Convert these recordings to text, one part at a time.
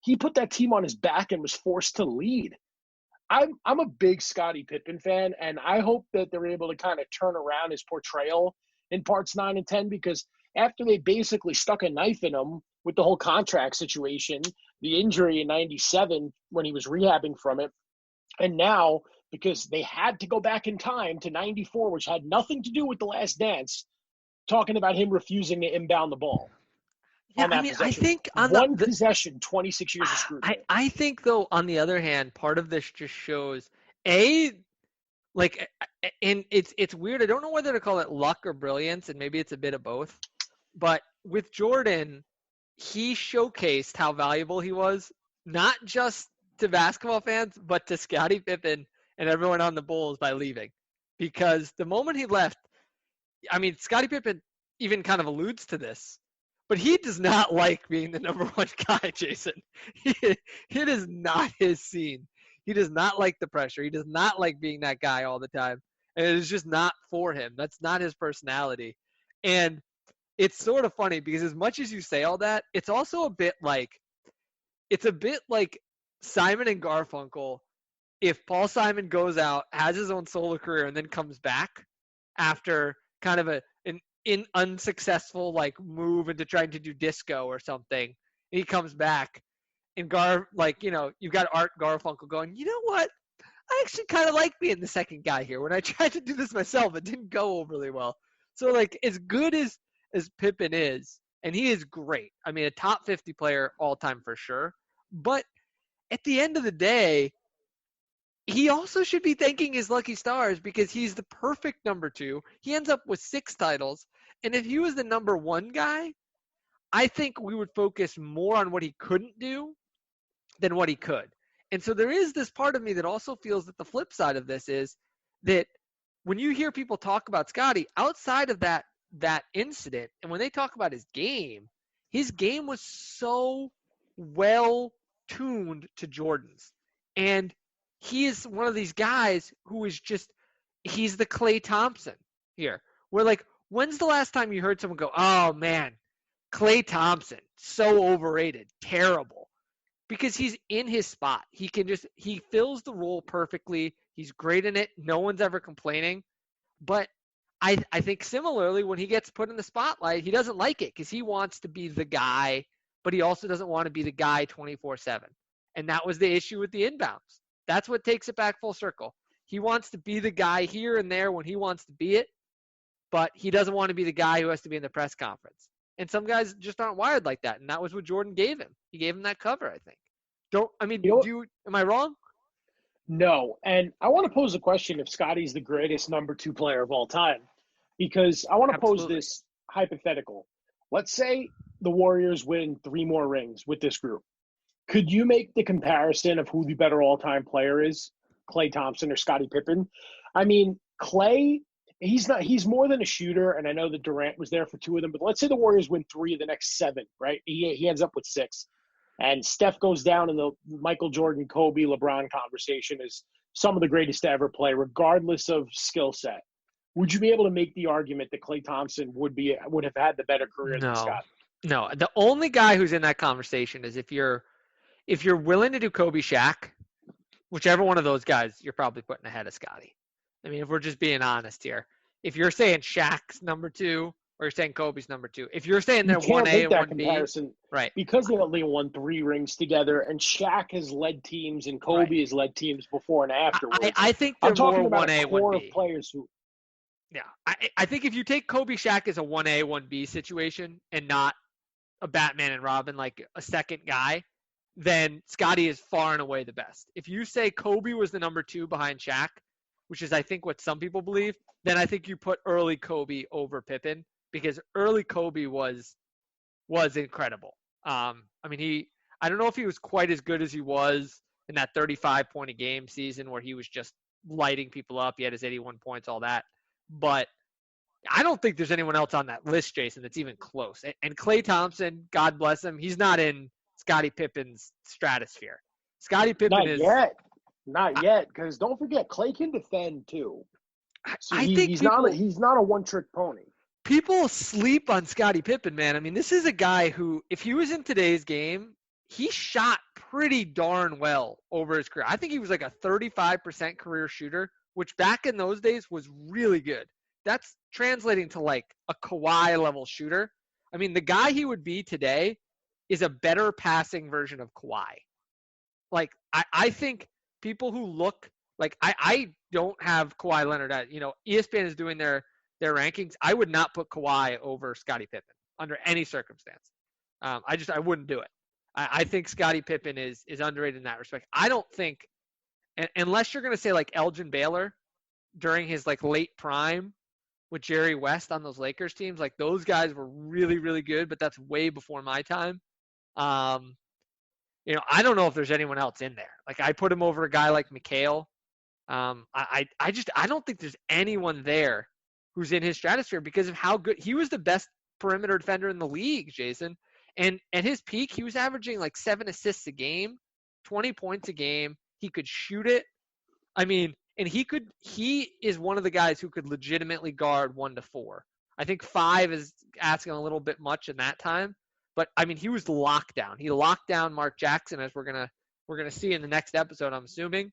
he put that team on his back and was forced to lead. I'm a big Scottie Pippen fan, and I hope that they're able to kind of turn around his portrayal in parts 9 and 10, because after they basically stuck a knife in him with the whole contract situation, the injury in 97 when he was rehabbing from it, and now because they had to go back in time to 94, which had nothing to do with the Last Dance, talking about him refusing to inbound the ball. Yeah, I mean, I think on one possession, 26 years of scrutiny. I think, though, on the other hand, part of this just shows, like, and it's weird. I don't know whether to call it luck or brilliance, and maybe it's a bit of both. But with Jordan, he showcased how valuable he was, not just to basketball fans, but to Scottie Pippen and everyone on the Bulls by leaving. Because the moment he left, I mean, Scottie Pippen even kind of alludes to this, but he does not like being the number one guy, Jason. It is not his scene. He does not like the pressure. He does not like being that guy all the time. And it is just not for him. That's not his personality. And it's sort of funny because as much as you say all that, it's also a bit like Simon and Garfunkel. If Paul Simon goes out, has his own solo career, and then comes back after kind of an unsuccessful like move into trying to do disco or something, he comes back and you've got Art Garfunkel going, you know what? I actually kind of like being the second guy here. When I tried to do this myself, it didn't go overly well. So like as good as Pippen is, and he is great. I mean, a top 50 player all time for sure. But at the end of the day, he also should be thanking his lucky stars because he's the perfect number 2. He ends up with 6 titles. And if he was the number 1 guy, I think we would focus more on what he couldn't do than what he could. And so there is this part of me that also feels that the flip side of this is that when you hear people talk about Scottie, outside of that incident, and when they talk about his game was so well tuned to Jordan's. And he is one of these guys who is just, he's the Klay Thompson here. Where like, when's the last time you heard someone go, oh man, Klay Thompson, so overrated, terrible? Because he's in his spot. He fills the role perfectly. He's great in it. No one's ever complaining. But I think similarly, when he gets put in the spotlight, he doesn't like it because he wants to be the guy, but he also doesn't want to be the guy 24/7. And that was the issue with the inbounds. That's what takes it back full circle. He wants to be the guy here and there when he wants to be it, but he doesn't want to be the guy who has to be in the press conference. And some guys just aren't wired like that, and that was what Jordan gave him. He gave him that cover, I think. Am I wrong? No, and I want to pose a question if Scottie's the greatest number 2 player of all time, because I want to pose this hypothetical. Let's say the Warriors win 3 more rings with this group. Could you make the comparison of who the better all-time player is, Klay Thompson or Scottie Pippen? I mean, Klay, he's more than a shooter, and I know that Durant was there for 2 of them, but let's say the Warriors win 3 of the next 7, right? He ends up with 6. And Steph goes down in the Michael Jordan, Kobe, LeBron conversation as some of the greatest to ever play, regardless of skill set. Would you be able to make the argument that Klay Thompson would have had the better career than Scott? No. The only guy who's in that conversation is if you're willing to do Kobe, Shaq, whichever one of those guys you're probably putting ahead of Scottie. I mean, if we're just being honest here. If you're saying Shaq's number 2, or you're saying Kobe's number 2. If you're saying they're 1A and 1B, comparison, right? Because they only won 3 rings together, and Shaq has led teams and Kobe has led teams before and afterwards. I think they're more 1A, 1B. Of players who. Yeah, I think if you take Kobe, Shaq as a 1A, 1B situation and not a Batman and Robin, like a second guy, then Scottie is far and away the best. If you say Kobe was the number 2 behind Shaq, which is I think what some people believe, then I think you put early Kobe over Pippen. Because early Kobe was incredible. I mean, I don't know if he was quite as good as he was in that 35-point-a-game season where he was just lighting people up. He had his 81 points, all that. But I don't think there's anyone else on that list, Jason, that's even close. And Klay Thompson, God bless him, he's not in Scottie Pippen's stratosphere. Scottie Pippen Not yet, because don't forget, Klay can defend too. So he's not a one-trick pony. People sleep on Scottie Pippen, man. I mean, this is a guy who, if he was in today's game, he shot pretty darn well over his career. I think he was like a 35% career shooter, which back in those days was really good. That's translating to like a Kawhi level shooter. I mean, the guy he would be today is a better passing version of Kawhi. Like, I think people who look like I don't have Kawhi Leonard at, ESPN is doing their rankings. I would not put Kawhi over Scottie Pippen under any circumstance. I wouldn't do it. I think Scottie Pippen is underrated in that respect. I don't think, unless you're going to say like Elgin Baylor during his like late prime with Jerry West on those Lakers teams, like those guys were really, really good, but that's way before my time. I don't know if there's anyone else in there. Like I put him over a guy like McHale. I don't think there's anyone there who's in his stratosphere because of how good he was. The best perimeter defender in the league, Jason. And at his peak, he was averaging like 7 assists a game, 20 points a game. He could shoot it. I mean, and he is one of the guys who could legitimately guard 1 to 4. I think 5 is asking a little bit much in that time. But I mean, he was lockdown. He locked down Mark Jackson, as we're gonna see in the next episode, I'm assuming.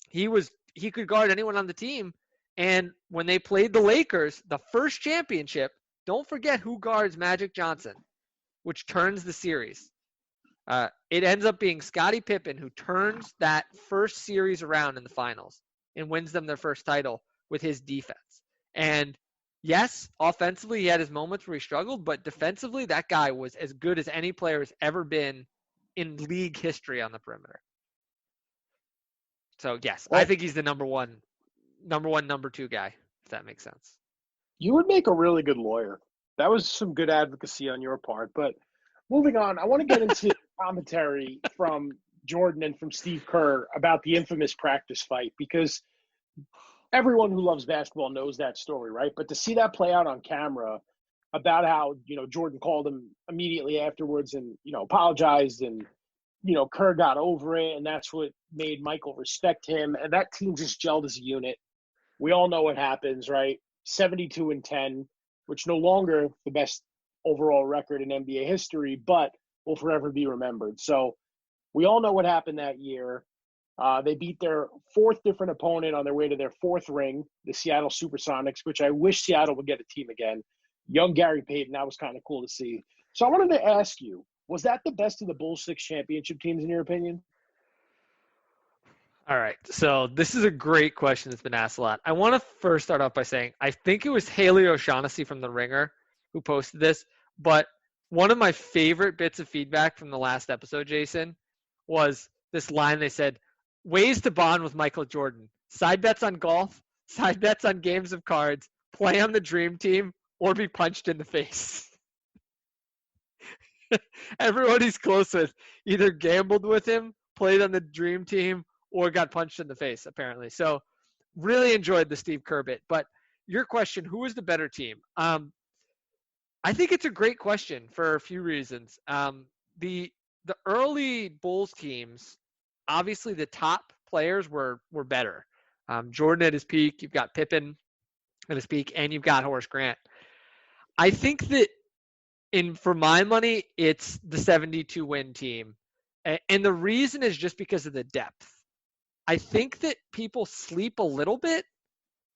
He could guard anyone on the team. And when they played the Lakers, the first championship, don't forget who guards Magic Johnson, which turns the series. It ends up being Scottie Pippen who turns that first series around in the finals and wins them their first title with his defense. And yes, offensively he had his moments where he struggled, but defensively that guy was as good as any player has ever been in league history on the perimeter. So yes, I think he's the number one, number 2 guy, if that makes sense. You would make a really good lawyer. That was some good advocacy on your part. But moving on, I want to get into commentary from Jordan and from Steve Kerr about the infamous practice fight, because everyone who loves basketball knows that story, right? But to see that play out on camera about how, Jordan called him immediately afterwards and, apologized, and, Kerr got over it, and that's what made Michael respect him. And that team just gelled as a unit. We all know what happens, right? 72-10, which no longer the best overall record in NBA history, but will forever be remembered. So we all know what happened that year. They beat their 4th different opponent on their way to their 4th ring, the Seattle Supersonics, which I wish Seattle would get a team again. Young Gary Payton, that was kind of cool to see. So I wanted to ask you, was that the best of the Bulls 6 championship teams in your opinion? All right, so this is a great question that's been asked a lot. I want to first start off by saying I think it was Haley O'Shaughnessy from The Ringer who posted this, but one of my favorite bits of feedback from the last episode, Jason, was this line. They said, ways to bond with Michael Jordan: side bets on golf, side bets on games of cards, play on the dream team, or be punched in the face. Everyone he's close with either gambled with him, played on the dream team, or got punched in the face, apparently. So really enjoyed the Steve Kerr bit. But your question, who was the better team? I think it's a great question for a few reasons. The early Bulls teams, obviously the top players were better. Jordan at his peak, you've got Pippen at his peak, and you've got Horace Grant. I think that for my money, it's the 72-win team. And the reason is just because of the depth. I think that people sleep a little bit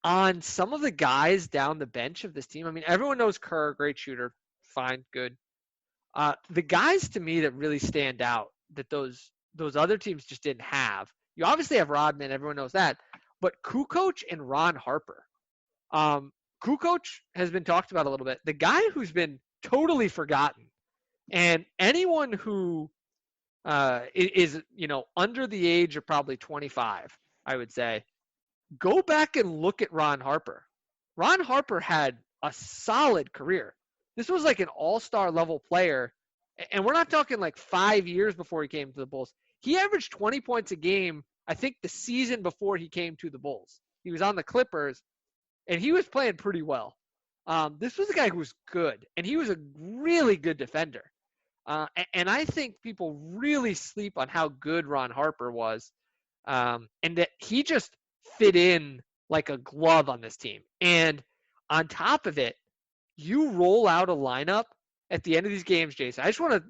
on some of the guys down the bench of this team. I mean, everyone knows Kerr, great shooter, fine, good. The guys to me that really stand out that those other teams just didn't have. You obviously have Rodman, everyone knows that, but Kukoc and Ron Harper. Kukoc has been talked about a little bit. The guy who's been totally forgotten, and anyone who is under the age of probably 25, I would say, go back and look at Ron Harper. Ron Harper had a solid career. This was like an all-star level player, and we're not talking like 5 years before he came to the Bulls. He averaged 20 points a game, I think, the season before he came to the Bulls. He was on the Clippers, and he was playing pretty well. This was a guy who was good, and he was a really good defender. And I think people really sleep on how good Ron Harper was, and that he just fit in like a glove on this team. And on top of it, you roll out a lineup at the end of these games, Jason. I just want to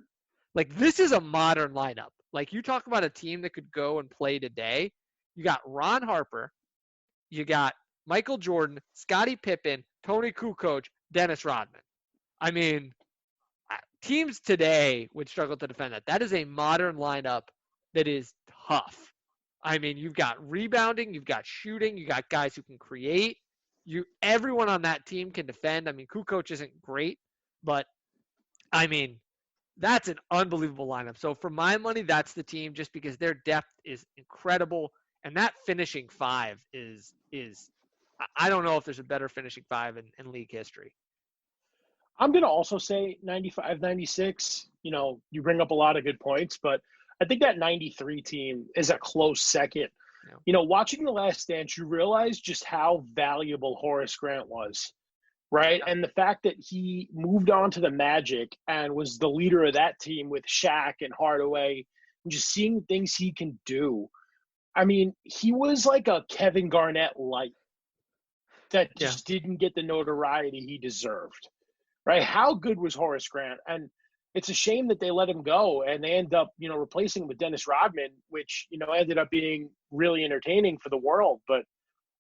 Like, this is a modern lineup. Like, you talk about a team that could go and play today. You got Ron Harper. You got Michael Jordan, Scottie Pippen, Tony Kukoc, Dennis Rodman. I mean, teams today would struggle to defend that. That is a modern lineup that is tough. I mean, you've got rebounding, you've got shooting, you got guys who can create. Everyone on that team can defend. I mean, Kukoc isn't great, but I mean, that's an unbelievable lineup. So for my money, that's the team, just because their depth is incredible, and that finishing five is I don't know if there's a better finishing five in league history. I'm going to also say 95, 96. You bring up a lot of good points, but I think that 93 team is a close second. Yeah. Watching The Last Dance, you realize just how valuable Horace Grant was, right? Yeah. And the fact that he moved on to the Magic and was the leader of that team with Shaq and Hardaway, and just seeing things he can do. I mean, he was like a Kevin Garnett light that just didn't get the notoriety he deserved. Right? How good was Horace Grant? And it's a shame that they let him go, and they end up, replacing him with Dennis Rodman, which, ended up being really entertaining for the world. But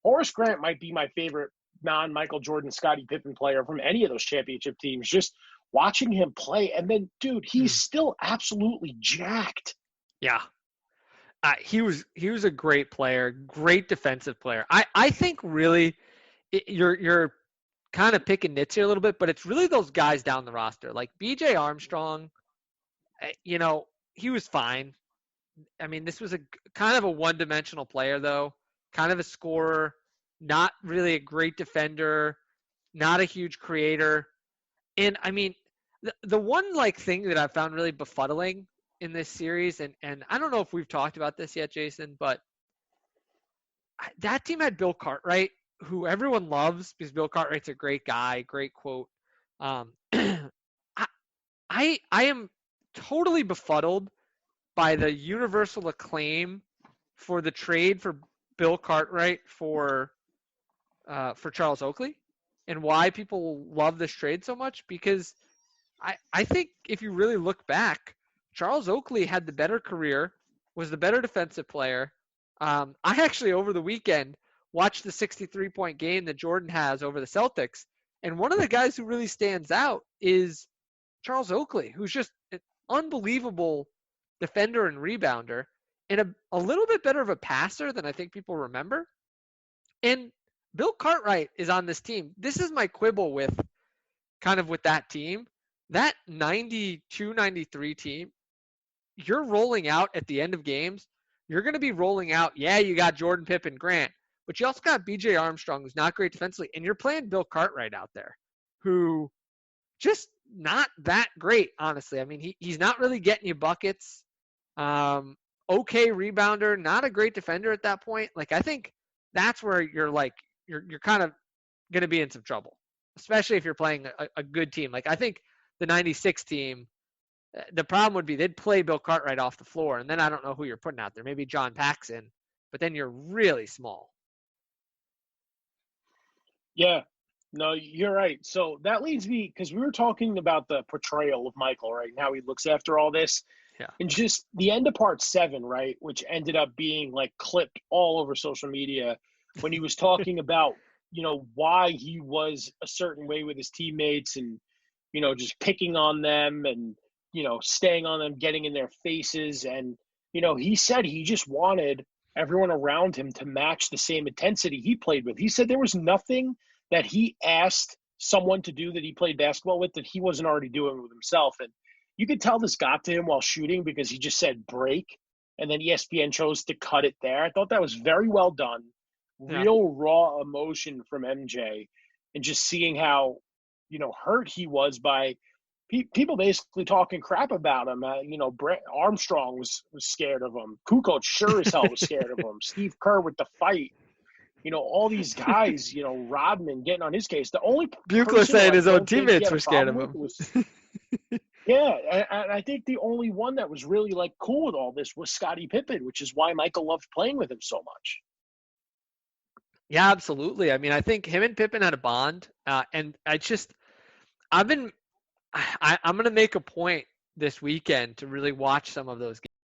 Horace Grant might be my favorite non-Michael Jordan, Scottie Pippen player from any of those championship teams. Just watching him play. And then, dude, he's still absolutely jacked. Yeah. He was a great player, great defensive player. I think really you're kind of picking nits here a little bit, but it's really those guys down the roster. Like BJ Armstrong, he was fine. I mean, this was a kind of a one-dimensional player, though, kind of a scorer, not really a great defender, not a huge creator. And I mean, the one thing that I found really befuddling in this series, and I don't know if we've talked about this yet, Jason, but that team had Bill Cartwright, who everyone loves because Bill Cartwright's a great guy, great quote. I am totally befuddled by the universal acclaim for the trade for Bill Cartwright for Charles Oakley, and why people love this trade so much. Because I think if you really look back, Charles Oakley had the better career, was the better defensive player. I actually, over the weekend, watched the 63-point game that Jordan has over the Celtics. And one of the guys who really stands out is Charles Oakley, who's just an unbelievable defender and rebounder, and a little bit better of a passer than I think people remember. And Bill Cartwright is on this team. This is my quibble with that team. That 92-93 team, you're rolling out at the end of games. You're going to be rolling out, you got Jordan, Pippen, Grant, but you also got BJ Armstrong, who's not great defensively, and you're playing Bill Cartwright out there, who just not that great, honestly. I mean, he's not really getting you buckets. Okay rebounder, not a great defender at that point. I think that's where you're kind of going to be in some trouble, especially if you're playing a good team. I think the 96 team, the problem would be they'd play Bill Cartwright off the floor, and then I don't know who you're putting out there. Maybe John Paxson, but then you're really small. Yeah, no, you're right. So that leads me, because we were talking about the portrayal of Michael, right, and how he looks after all this. Yeah. And just the end of part 7, right, which ended up being clipped all over social media when he was talking about, why he was a certain way with his teammates and, just picking on them and, staying on them, getting in their faces. And, he said he just wanted everyone around him to match the same intensity he played with. He said there was nothing that he asked someone to do that he played basketball with that he wasn't already doing with himself. And you could tell this got to him while shooting, because he just said break, and then ESPN chose to cut it there. I thought that was very well done. Real raw emotion from MJ, and just seeing how, hurt he was by people basically talking crap about him. Brett Armstrong was scared of him. Kukoc sure as hell was scared of him. Steve Kerr with the fight. All these guys, Rodman getting on his case. The only Buechler saying his own teammates were scared of him. And I think the only one that was really cool with all this was Scottie Pippen, which is why Michael loved playing with him so much. Yeah, absolutely. I mean, I think him and Pippen had a bond, and I'm going to make a point this weekend to really watch some of those games.